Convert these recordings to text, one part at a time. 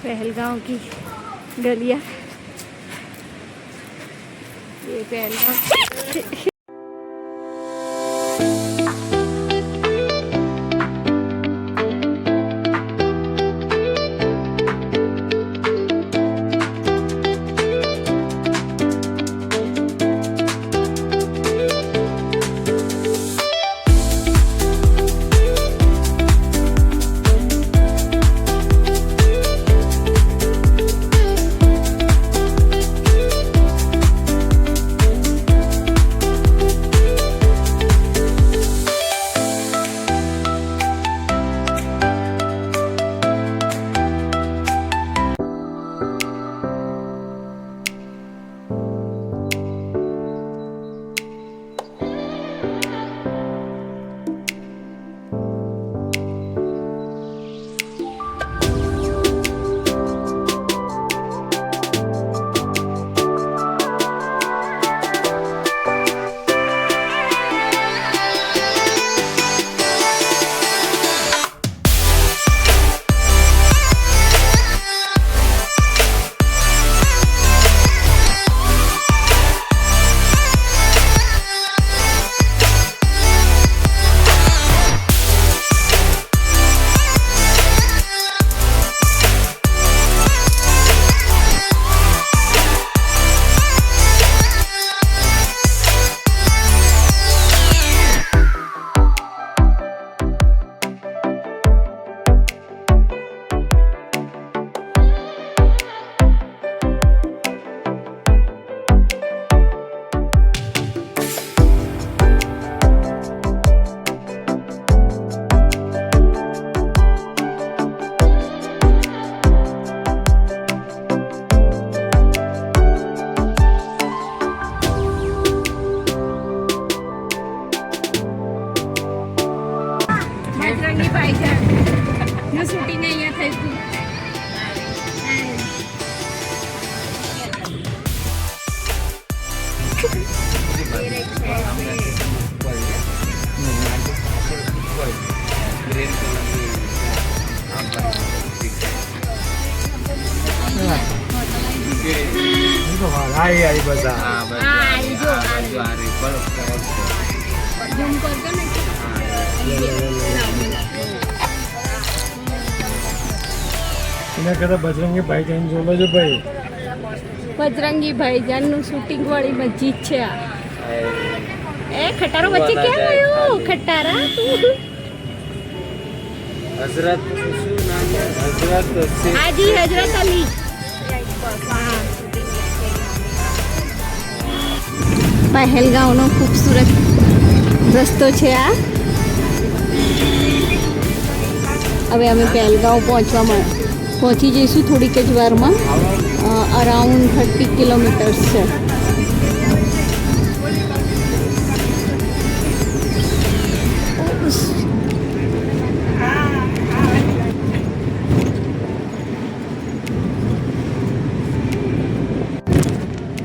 पहलगाम की गलियाँ, ये पहलगाम। बजरंगी भाईजान નું શૂટિંગ અહીંયા થઈ હતું. आई बजा बजरंगी भाईजान जो जो भाई बजरंगी भाईजान નું શૂટિંગ વાળી મસ્જિદ છે આ. એ ખટારો વચ્ચે કેમ આવ્યો ખટારા તું? हजरत हजरत हाजी हजरत अली. પહેલગામનો ખૂબસૂરત રસ્તો છે આ. હવે અમે પહેલગામ પહોંચી જઈશું થોડીક જ વારમાં. અરાઉન્ડ 30 કિલોમીટર્સ છે.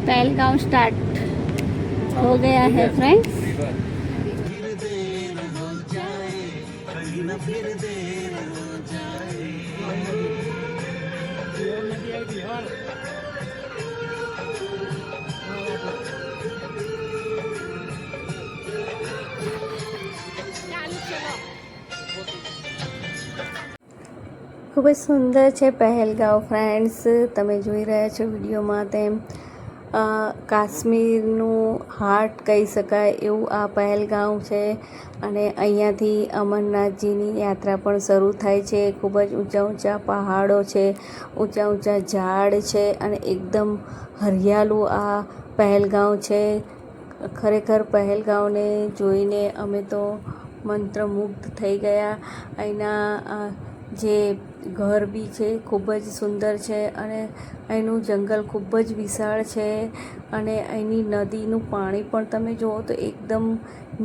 पहलगाम स्टार्ट हो गया है फ्रेंड्स. ખૂબ જ સુંદર છે પહેલગામ ફ્રેન્ડ્સ. તમે જોઈ રહ્યા છો વિડીયોમાં તેમ કાશ્મીરનું હાર્ટ કહી શકાય એવું આ પહેલગામ છે. અને અહીંયાથી અમરનાથજીની યાત્રા પણ શરૂ થાય છે. ખૂબ જ ઊંચા ઊંચા પહાડો છે, ઊંચા ઊંચા ઝાડ છે અને એકદમ હરિયાળું આ પહેલગામ છે. ખરેખર પહેલગામને જોઈને અમે તો મંત્રમુગ્ધ થઈ ગયા. અહીંના જે ઘર બી છે ખૂબ જ સુંદર છે અને અહીંનું જંગલ ખૂબ જ વિશાળ છે. અને અહીંની નદીનું પાણી પણ તમે જુઓ તો એકદમ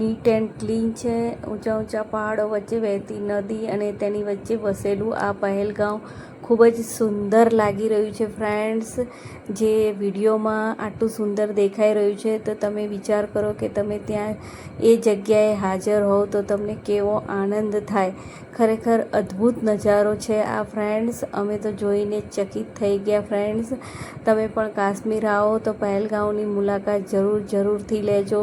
નીટ એન્ડ ક્લીન છે. ઊંચા ઊંચા પહાડો વચ્ચે વહેતી નદી અને તેની વચ્ચે વસેલું આ પહેલગામ ખૂબ જ સુંદર લાગી રહ્યું છે ફ્રેન્ડ્સ. જે વિડીયોમાં આટલું સુંદર દેખાઈ રહ્યું છે તો તમે વિચાર કરો કે તમે ત્યાં એ જગ્યાએ હાજર હોવ તો તમને કેવો આનંદ થાય. ખરેખર અદ્ભુત નજારો છે આ ફ્રેન્ડ્સ. અમે તો જોઈને ચકિત થઈ ગયા ફ્રેન્ડ્સ. તમે પણ કાશ્મીર આવો તો પહેલગામની મુલાકાત જરૂરથી લેજો.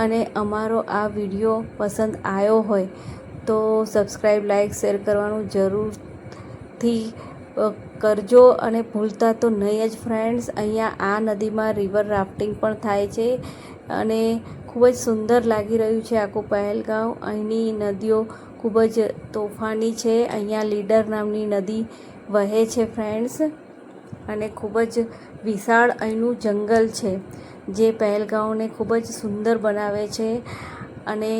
અને અમારો આ વિડીયો પસંદ આવ્યો હોય તો સબસ્ક્રાઈબ, લાઈક, શેર કરવાનું જરૂરથી કરજો. અને ભૂલતા તો નહીં જ ફ્રેન્ડ્સ. અહીંયા આ નદીમાં રિવર રાફ્ટિંગ પણ થાય છે અને ખૂબ જ સુંદર લાગી રહ્યું છે આખું પહેલગામ. અહીંની નદીઓ ખૂબ જ તોફાની છે. અહીંયા લીડર નામની નદી વહે છે ફ્રેન્ડ્સ. અને ખૂબ જ વિશાળ અહીંનું જંગલ છે જે પહેલગામને ખૂબ જ સુંદર બનાવે છે. અને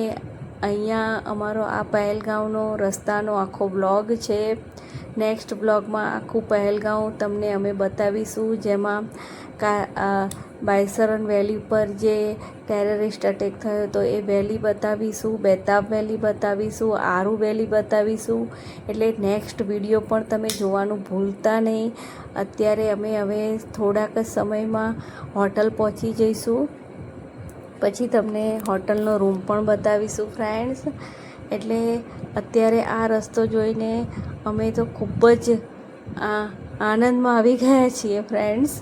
અહીંયા અમારો આ પહેલગામનો રસ્તાનો આખો બ્લોગ છે. નેક્સ્ટ બ્લોગમાં આખું પહેલગામ તમને અમે બતાવીશું, જેમાં બાયસરન વેલી ઉપર જે ટેરરિસ્ટ અટેક થયો હતો એ વેલી બતાવીશું, બેતાબ વેલી બતાવીશું, આરુ વેલી બતાવીશું. એટલે નેક્સ્ટ વિડીયો પણ તમે જોવાનું ભૂલતા નહીં. અત્યારે અમે હવે થોડાક જ સમયમાં હોટલ પહોંચી જઈશું, પછી તમને હોટલનો રૂમ પણ બતાવીશું ફ્રેન્ડ્સ. એટલે અત્યારે આ રસ્તો જોઈને અમે તો ખૂબ જ આનંદમાં આવી ગયા છીએ ફ્રેન્ડ્સ.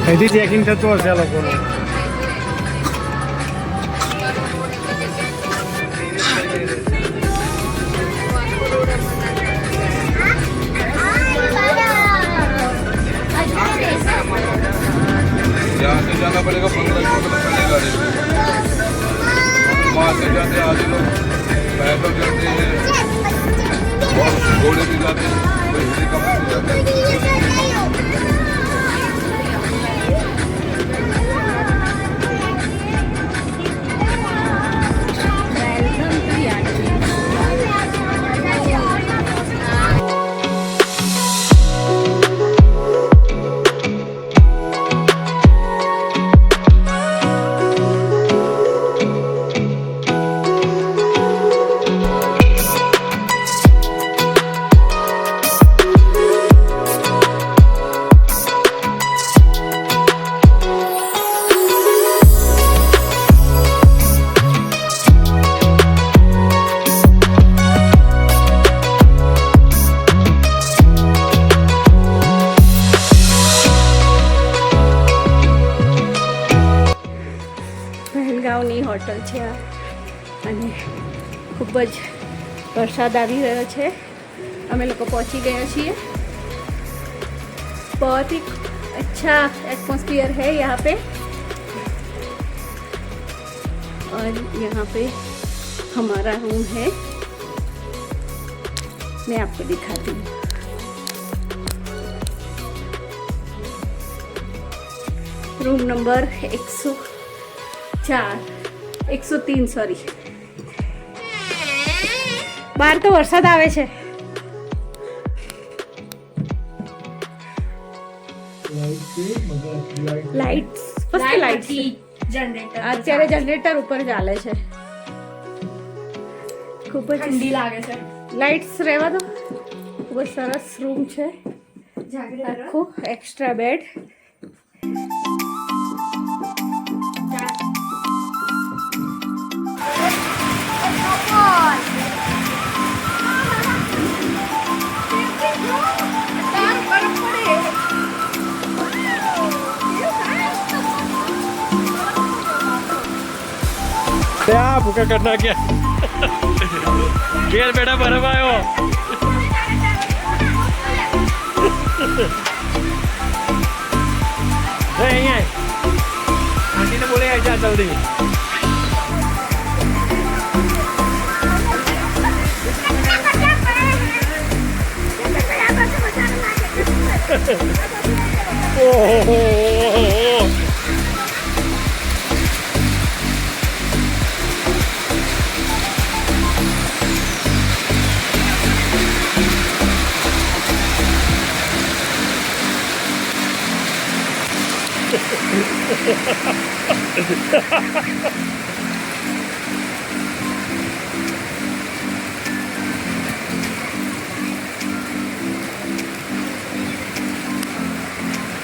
અહીંથી ચેકિંગ થતું હશે આ લોકોનું. यहाँ से जाना पड़ेगा 15 किलोमीटर पहले गाड़ी से. वहाँ से जाते आधे लोग पैदल जाते हैं और घोड़े भी जाते हैं, हेलीकॉप्टर भी जाते हैं. પહેલગામની હોટલ છે આ. અને ખૂબ જ વરસાદ આવી રહ્યો છે. અમે લોકો પહોંચી ગયા છીએ. बहुत ही अच्छा एटमॉस्फेयर है यहाँ पे. और यहाँ पे हमारा रूम है, मैं आपको दिखाती हूँ. Room number 103 sorry. બહાર તો વરસાદ આવે છે. લાઇટ્સ અત્યારે જનરેટર ઉપર ચાલે છે. ખૂબ જ ઠંડી લાગે છે. લાઇટ્સ રહેવા દો. ખૂબ જ સરસ રૂમ છે, આખું એક્સ્ટ્રા બેડ. क्या भूखा करना क्या गेर बेटा बर्फ आयो आंटी ने बोले ऐसा जल्दी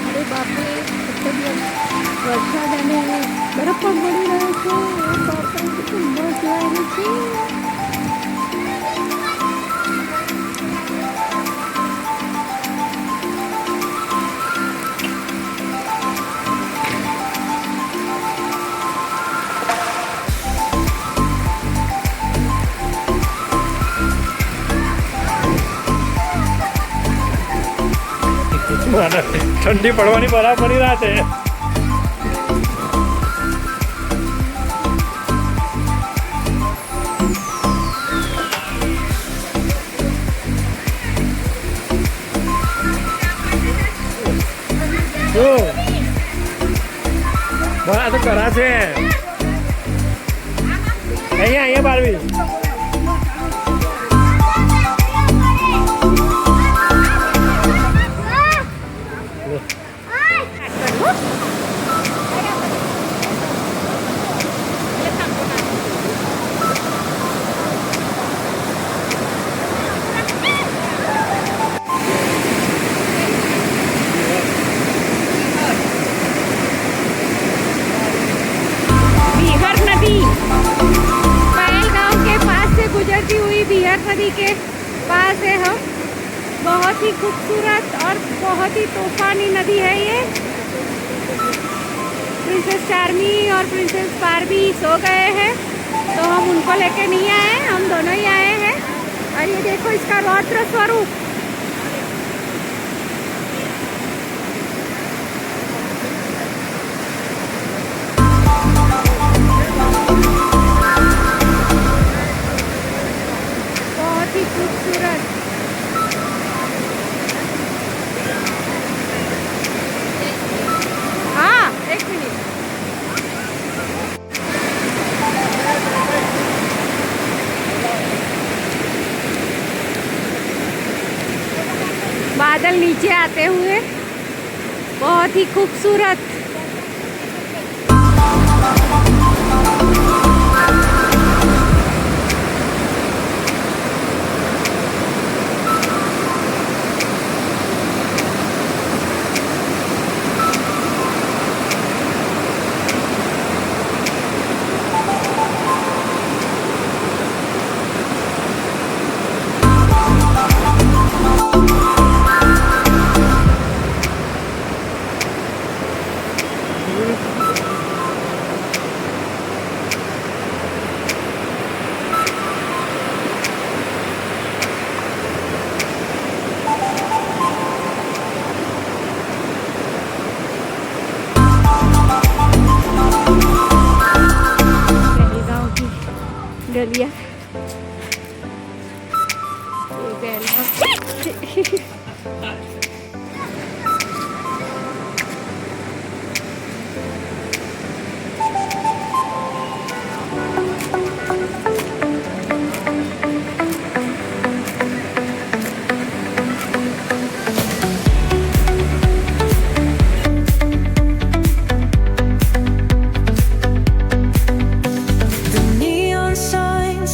અરે બાપરે, વરસાદ અને બરફ પણ પડી રહ્યો છે. બાપરે, કેટલું મસ્ત લાગે છે. ठंडी पड़वानी बराबर ही रात है. बड़ा तो करा से અહીંયા બારવી नदी के पास है हम. बहुत ही खूबसूरत और बहुत ही तूफानी नदी है ये. प्रिंसेस चार्मी और प्रिंसेस बार भी सो गए हैं तो हम उनको लेके नहीं आए, हम दोनों ही आए हैं. और ये देखो इसका रौद्र स्वरूप. खूबसूरत. हाँ, एक मिनट. बादल नीचे आते हुए बहुत ही खूबसूरत. गलियाँ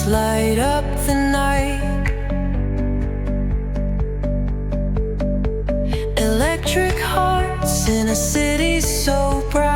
light up the night. Electric hearts in a city so bright.